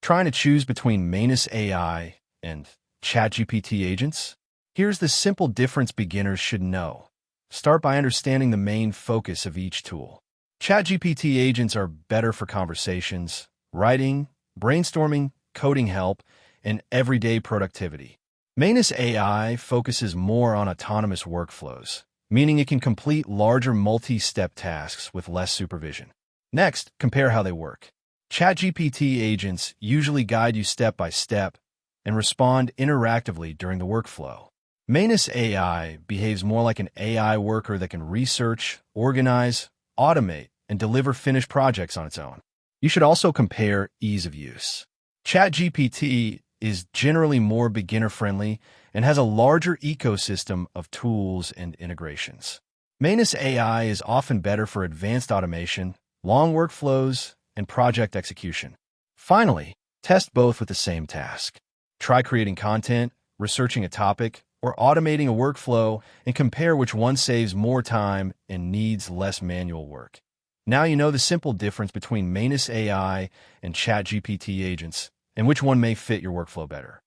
Trying to choose between Manus AI and ChatGPT agents? Here's the simple difference beginners should know. Start by understanding the main focus of each tool. ChatGPT agents are better for conversations, writing, brainstorming, coding help, and everyday productivity. Manus AI focuses more on autonomous workflows, meaning it can complete larger multi-step tasks with less supervision. Next, compare how they work. ChatGPT agents usually guide you step by step and respond interactively during the workflow. Manus AI behaves more like an AI worker that can research, organize, automate, and deliver finished projects on its own. You should also compare ease of use. ChatGPT is generally more beginner-friendly and has a larger ecosystem of tools and integrations. Manus AI is often better for advanced automation, long workflows, and project execution. Finally, test both with the same task. Try creating content, researching a topic, or automating a workflow and compare which one saves more time and needs less manual work. Now you know the simple difference between Manus AI and ChatGPT agents and which one may fit your workflow better.